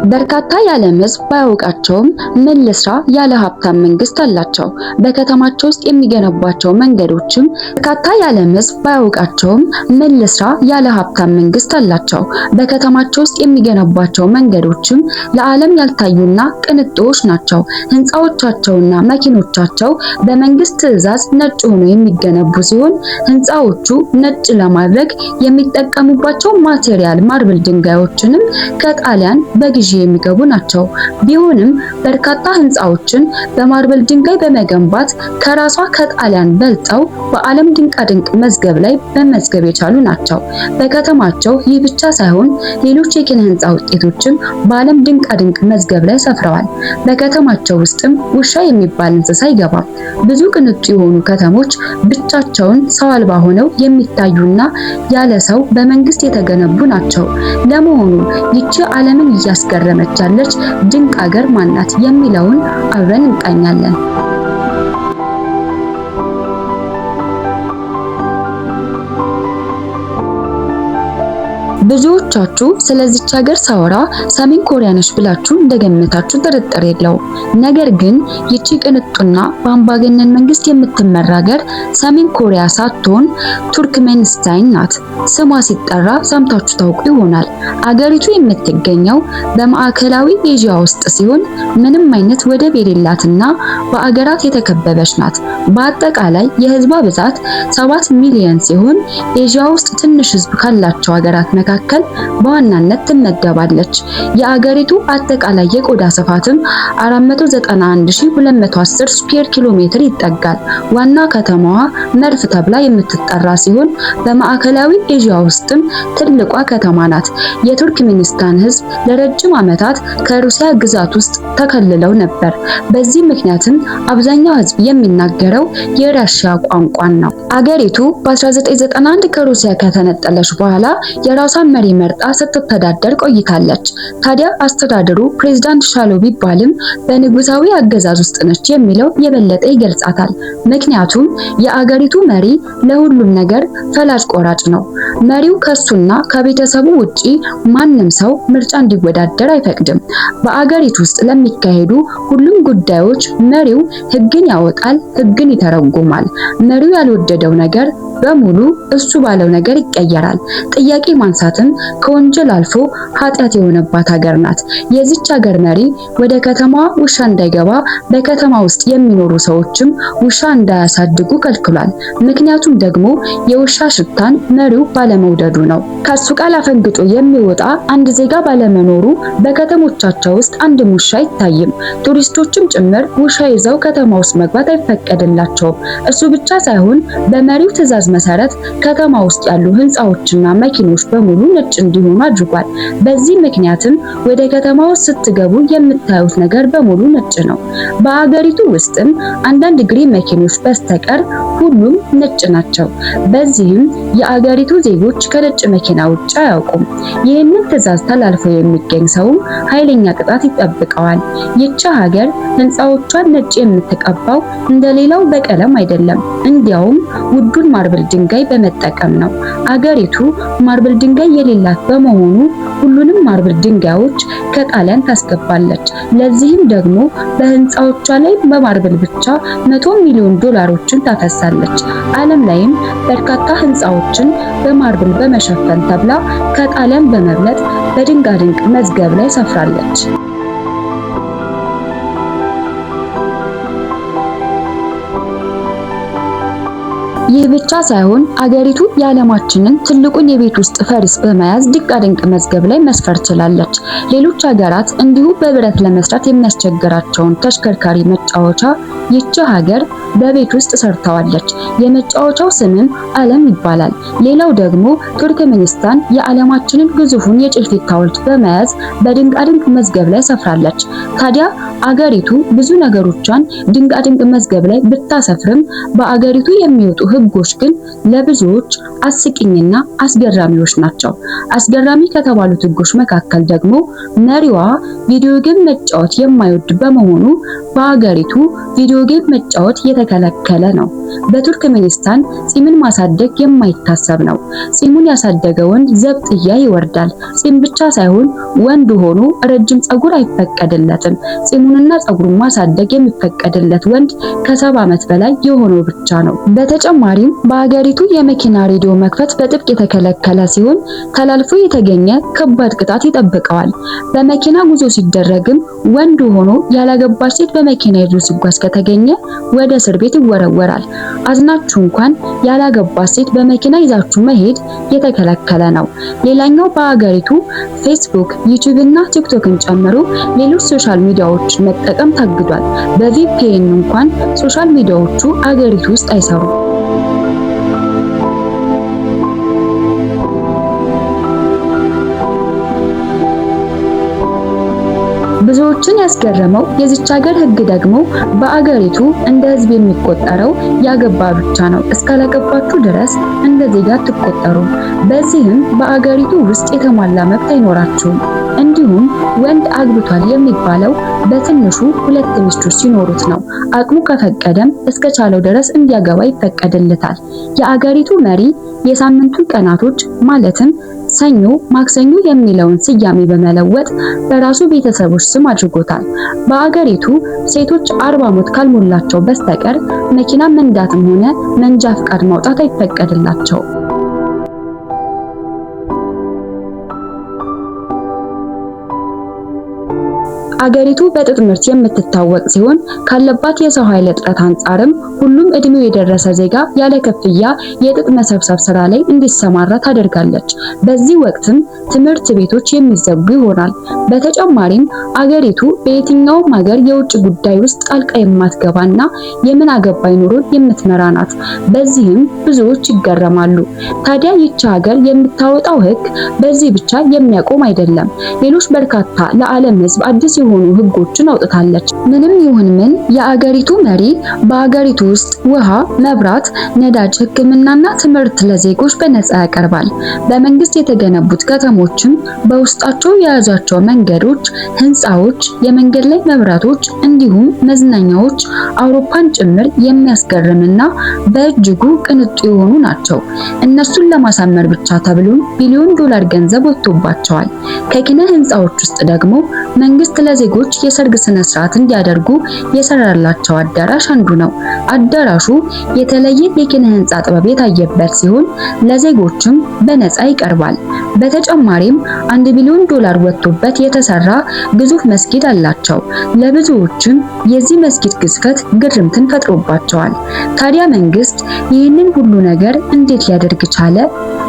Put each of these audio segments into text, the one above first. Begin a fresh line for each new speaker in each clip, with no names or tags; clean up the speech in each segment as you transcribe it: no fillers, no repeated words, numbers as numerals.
በርካታ የዓለም ሕዝብ ባያውቃቸውም ምን ልስራ ያለ ሀብታም መንግስት አላቸው። በከተማቸው ውስጥ የሚገነቧቸው መንገዶችም በርካታ የዓለም ሕዝብ ባያውቃቸውም ምን ልስራ ያለ ሀብታም መንግስት አላቸው። በከተማቸው ውስጥ የሚገነቧቸው መንገዶችም ለዓለም ያልታዩና ቅንጦች ናቸው። ህንፃዎቻቸውና መኪኖቻቸው በመንግስት ትዕዛዝ ነጭ ሆኖ የሚገነቡ ሲሆን ህንፃዎቹ ነጭ ለማድረግ የሚጠቀሙባቸው ማቴሪያል ማርብል ድንጋዮችንም ከጣሊያን በግዢ የሚገቡ ናቸው። ቢሆንም በርካታ ህንፃዎችን በማርብል ድንጋይ በመገንባት ከራሷ ከጣሊያን በልጠው በዓለም ድንቃድንቅ መዝገብ ላይ መመዝገብ የቻሉ ናቸው። በከተማቸው ይህ ብቻ ሳይሆን ሌሎች የኪነ ህንፃ ውጤቶችም በዓለም ድንቃድንቅ መዝገብ ላይ ሰፍረዋል። በከተማቸው ውስጥም ውሻ የሚባል እንስሳ አይገባም። ብዙ ቅንጡ የሆኑ ከተሞች ብቻቸውን ሰው አልባ ሆነው የሚታዩና ያለ ሰው በመንግስት የተገነቡ ናቸው። ለመሆኑ ይቺ ዓለምን እያስገረመች ያለች ድንቅ ሀገር ማናት የሚለውን አብረን እንቃኛለን። ብዙዎቻችሁ ስለዚች ሀገር ሳወራ ሰሜን ኮሪያ ነች ብላችሁ እንደገመታችሁ ጥርጥር የለውም። ነገር ግን ይቺ ቅንጡና በአምባገነን መንግስት የምትመራ ሀገር ሰሜን ኮሪያ ሳትሆን ቱርክሜኒስታን ናት። ስሟ ሲጠራ ሰምታችሁ ታውቁ ይሆናል። አገሪቱ የምትገኘው በማዕከላዊ ኤዥያ ውስጥ ሲሆን ምንም አይነት ወደብ የሌላትና በአገራት የተከበበች ናት። በአጠቃላይ የህዝቧ ብዛት 7 ሚሊዮን ሲሆን ኤዥያ ውስጥ ትንሽ ህዝብ ካላቸው ሀገራት መካከል በዋናነት ትመደባለች። የአገሪቱ አጠቃላይ የቆዳ ስፋትም 491210 ስኩዌር ኪሎ ሜትር ይጠጋል። ዋና ከተማዋ መርፍ ተብላ የምትጠራ ሲሆን በማዕከላዊ ኤዥያ ውስጥም ትልቋ ከተማ ናት። የቱርክሜኒስታን ህዝብ ለረጅም ዓመታት ከሩሲያ ግዛት ውስጥ ተከልለው ነበር። በዚህ ምክንያትም አብዛኛው ህዝብ የሚናገረው የራሺያ ቋንቋን ነው። አገሪቱ በ1991 ከሩሲያ ከተነጠለች በኋላ የራሷን መሪ መርጣ ስትተዳደር ቆይታለች። ታዲያ አስተዳደሩ ፕሬዝዳንት ሻሎ ቢባልም በንጉሳዊ አገዛዝ ውስጥ ነች የሚለው የበለጠ ይገልጻታል። ምክንያቱም የአገሪቱ መሪ ለሁሉም ነገር ፈላጭ ቆራጭ ነው። መሪው ከሱና ከቤተሰቡ ውጪ ማንም ሰው ምርጫ እንዲወዳደር አይፈቅድም። በአገሪቱ ውስጥ ለሚካሄዱ ሁሉም ጉዳዮች መሪው ህግን ያወጣል፣ ህግን ይተረጉማል። መሪው ያልወደደው ነገር በሙሉ እሱ ባለው ነገር ይቀየራል። ጥያቄ ማንሳትም ከወንጀል አልፎ ኃጢአት የሆነባት ሀገር ናት። የዚች ሀገር መሪ ወደ ከተማዋ ውሻ እንዳይገባ በከተማ ውስጥ የሚኖሩ ሰዎችም ውሻ እንዳያሳድጉ ከልክሏል። ምክንያቱም ደግሞ የውሻ ሽታን መሪው ባለመውደዱ ነው። ከሱ ቃል አፈንግጦ የሚወጣ አንድ ዜጋ ባለመኖሩ በከተሞቻቸው ውስጥ አንድም ውሻ አይታይም። ቱሪስቶችም ጭምር ውሻ ይዘው ከተማ ውስጥ መግባት አይፈቀድላቸውም። እሱ ብቻ ሳይሆን በመሪው ትዕዛዝ መሰረት ከተማ ውስጥ ያሉ ህንፃዎችና መኪኖች በሙሉ ነጭ እንዲሆኑ አድርጓል። በዚህ ምክንያትም ወደ ከተማው ስትገቡ የምታዩት ነገር በሙሉ ነጭ ነው። በአገሪቱ ውስጥም አንዳንድ ግሪን መኪኖች በስተቀር ሁሉም ነጭ ናቸው። በዚህም የአገሪቱ ዜጎች ከነጭ መኪና ውጭ አያውቁም። ይህንን ትዕዛዝ ተላልፎ የሚገኝ ሰውም ኃይለኛ ቅጣት ይጠብቀዋል። ይቺ ሀገር ህንፃዎቿን ነጭ የምትቀባው እንደሌላው በቀለም አይደለም፣ እንዲያውም ውዱን ማርብል ድንጋይ በመጠቀም ነው። አገሪቱ ማርብል ድንጋይ የሌላት በመሆኑ ሁሉንም ማርብል ድንጋዮች ከጣሊያን ታስገባለች። ለዚህም ደግሞ በህንፃዎቿ ላይ በማርብል ብቻ 100 ሚሊዮን ዶላሮችን ታፈሳለች። ዓለም ላይም በርካታ ህንፃዎችን በማርብል በመሸፈን ተብላ ከጣሊያን በመብለጥ በድንቃድንቅ መዝገብ ላይ ሰፍራለች። ይህ ብቻ ሳይሆን አገሪቱ የዓለማችንን ትልቁን የቤት ውስጥ ፈሪስ በመያዝ ድንቃድንቅ መዝገብ ላይ መስፈር ችላለች። ሌሎች ሀገራት እንዲሁ በብረት ለመስራት የሚያስቸግራቸውን ተሽከርካሪ መጫወቻ ይቺ ሀገር በቤት ውስጥ ሰርተዋለች። የመጫወቻው ስምም ዓለም ይባላል። ሌላው ደግሞ ቱርክሜኒስታን የዓለማችንን ግዙፉን የጭልፊት ሐውልት በመያዝ በድንቃድንቅ መዝገብ ላይ ሰፍራለች። ታዲያ አገሪቱ ብዙ ነገሮቿን ድንቃድንቅ መዝገብ ላይ ብታሰፍርም በአገሪቱ የሚወጡ ህጎች ግን ለብዙዎች አስቂኝና አስገራሚዎች ናቸው። አስገራሚ ከተባሉት ህጎች መካከል ደግሞ መሪዋ ቪዲዮ ጌም መጫወት የማይወድ በመሆኑ በአገሪቱ ቪዲዮ ጌም መጫወት የተከለከለ ነው። በቱርክሜኒስታን ጺምን ማሳደግ የማይታሰብ ነው። ጺሙን ያሳደገ ወንድ ዘብጥያ ይወርዳል። ጺም ብቻ ሳይሆን ወንድ ሆኖ ረጅም ጸጉር አይፈቀድለትም። ጺሙንና ጸጉሩን ማሳደግ የሚፈቀድለት ወንድ ከ70 ዓመት በላይ የሆነው ብቻ ነው። በተጨማሪም በአገሪቱ የመኪና ሬዲዮ መክፈት በጥብቅ የተከለከለ ሲሆን ተላልፎ የተገኘ ከባድ ቅጣት ይጠብቀዋል። በመኪና ጉዞ ሲደረግም ወንድ ሆኖ ያላገባች ሴት በመኪና ይዞ ሲጓዝ ከተገኘ ወደ እስር ቤት ይወረወራል። አዝናችሁ እንኳን ያላገባች ሴት በመኪና ይዛችሁ መሄድ የተከለከለ ነው። ሌላኛው በአገሪቱ ፌስቡክ፣ ዩቲዩብ እና ቲክቶክን ጨምሮ ሌሎች ሶሻል ሚዲያዎችን መጠቀም ታግዷል። በቪፒኤን እንኳን ሶሻል ሚዲያዎቹ አገሪቱ ውስጥ አይሰሩም። ብዙዎችን ያስገረመው የዚች ሀገር ሕግ ደግሞ በአገሪቱ እንደ ሕዝብ የሚቆጠረው ያገባ ብቻ ነው። እስካላገባችሁ ድረስ እንደ ዜጋ አትቆጠሩም። በዚህም በአገሪቱ ውስጥ የተሟላ መብት አይኖራችሁም። እንዲሁም ወንድ አግብቷል የሚባለው በትንሹ 2 ሚስቶች ሲኖሩት ነው። አቅሙ ከፈቀደም እስከቻለው ድረስ እንዲያገባ ይፈቀድለታል። የአገሪቱ መሪ የሳምንቱን ቀናቶች ማለትም ሰኞ፣ ማክሰኞ የሚለውን ስያሜ በመለወጥ በራሱ ቤተሰቦች ስም አድርጎታል። በአገሪቱ ሴቶች 40 ዓመት ካልሞላቸው በስተቀር መኪና መንዳትም ሆነ መንጃ ፍቃድ ማውጣት አይፈቀድላቸውም። አገሪቱ በጥጥ ምርት የምትታወቅ ሲሆን ካለባት የሰው ኃይል እጥረት አንጻርም ሁሉም እድሜው የደረሰ ዜጋ ያለ ክፍያ የጥጥ መሰብሰብ ስራ ላይ እንዲሰማራ ታደርጋለች። በዚህ ወቅትም ትምህርት ቤቶች የሚዘጉ ይሆናል። በተጨማሪም አገሪቱ በየትኛውም ሀገር የውጭ ጉዳይ ውስጥ ጣልቃ የማትገባና የምን አገባይ ኑሮን የምትመራ ናት። በዚህም ብዙዎች ይገረማሉ። ታዲያ ይህች ሀገር የምታወጣው ሕግ በዚህ ብቻ የሚያቆም አይደለም። ሌሎች በርካታ ለዓለም ሕዝብ አዲስ የሆኑ ሕጎችን አውጥታለች። ምንም ይሁን ምን የአገሪቱ መሪ በአገሪቱ ውስጥ ውሃ፣ መብራት፣ ነዳጅ፣ ሕክምናና ትምህርት ለዜጎች በነፃ ያቀርባል። በመንግስት የተገነቡት ከተሞችም በውስጣቸው የያዟቸው መንገዶች፣ ህንፃዎች፣ የመንገድ ላይ መብራቶች እንዲሁም መዝናኛዎች አውሮፓን ጭምር የሚያስገርምና በእጅጉ ቅንጡ የሆኑ ናቸው። እነሱን ለማሳመር ብቻ ተብሎም ቢሊዮን ዶላር ገንዘብ ወጥቶባቸዋል። ከኪነ ህንፃዎች ውስጥ ደግሞ መንግስት ለዜጎች የሰርግ ስነ ስርዓት እንዲያደርጉ የሰራላቸው አዳራሽ አንዱ ነው። አዳራሹ የተለየ የኪነ ህንፃ ጥበብ የታየበት ሲሆን ለዜጎችም በነፃ ይቀርባል። በተጨማሪም 1 ቢሊዮን ዶላር ወጥቶበት የተሰራ ግዙፍ መስጊድ አላቸው። ለብዙዎችም የዚህ መስጊድ ግዝፈት ግርምትን ፈጥሮባቸዋል። ታዲያ መንግስት ይህንን ሁሉ ነገር እንዴት ሊያደርግ ቻለ?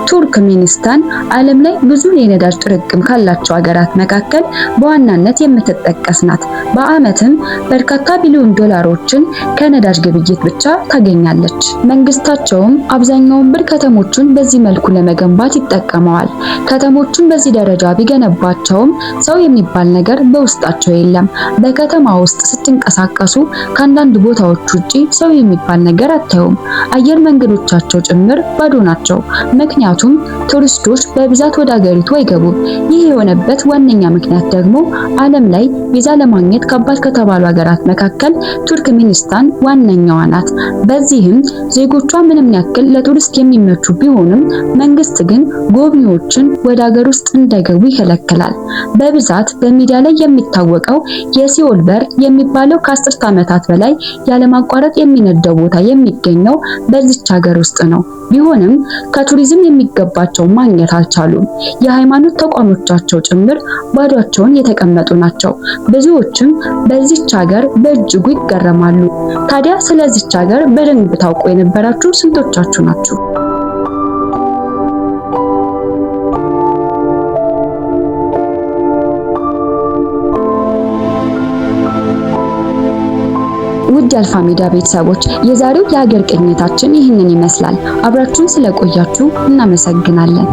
ቱርክሜኒስታን ዓለም ላይ ብዙ የነዳጅ ጥርቅም ካላቸው ሀገራት መካከል በዋናነት የምትጠቀስ ናት። በዓመትም በርካታ ቢሊዮን ዶላሮችን ከነዳጅ ግብይት ብቻ ታገኛለች። መንግስታቸውም አብዛኛውን ብር ከተሞችን በዚህ መልኩ ለመገንባት ይጠቀመዋል። ከተሞችን በዚህ ደረጃ ቢገነባቸውም ሰው የሚባል ነገር በውስጣቸው የለም። በከተማ ውስጥ ስትንቀሳቀሱ ከአንዳንድ ቦታዎች ውጪ ሰው የሚባል ነገር አታዩም። አየር መንገዶቻቸው ጭምር ባዶ ናቸው። ምክንያቱም ቱሪስቶች በብዛት ወደ አገሪቱ አይገቡም። ይህ የሆነበት ዋነኛ ምክንያት ደግሞ ዓለም ላይ ቪዛ ለማግኘት ከባድ ከተባሉ ሀገራት መካከል ቱርክሜኒስታን ዋነኛዋ ናት። በዚህም ዜጎቿ ምንም ያክል ለቱሪስት የሚመቹ ቢሆንም መንግስት ግን ጎብኚዎችን ወደ ሀገር ውስጥ እንዳይገቡ ይከለክላል። በብዛት በሚዲያ ላይ የሚታወቀው የሲኦል በር የሚባለው ከ10 ዓመታት በላይ ያለማቋረጥ የሚነደው ቦታ የሚገኘው በዚች ሀገር ውስጥ ነው። ቢሆንም ከቱሪዝም የሚገባቸው ማግኘት አልቻሉም። የሃይማኖት ተቋሞቻቸው ጭምር ባዶቸውን የተቀመጡ ናቸው። ብዙዎችም በዚች ሀገር በእጅጉ ይገረማሉ። ታዲያ ስለዚች ሀገር በደንብ ታውቁ የነበራችሁ ስንቶቻችሁ ናችሁ? ውድ የአልፋ ሚዲያ ቤተሰቦች የዛሬው የሀገር ቅኝታችን ይህንን ይመስላል። አብራችሁን ስለቆያችሁ እናመሰግናለን።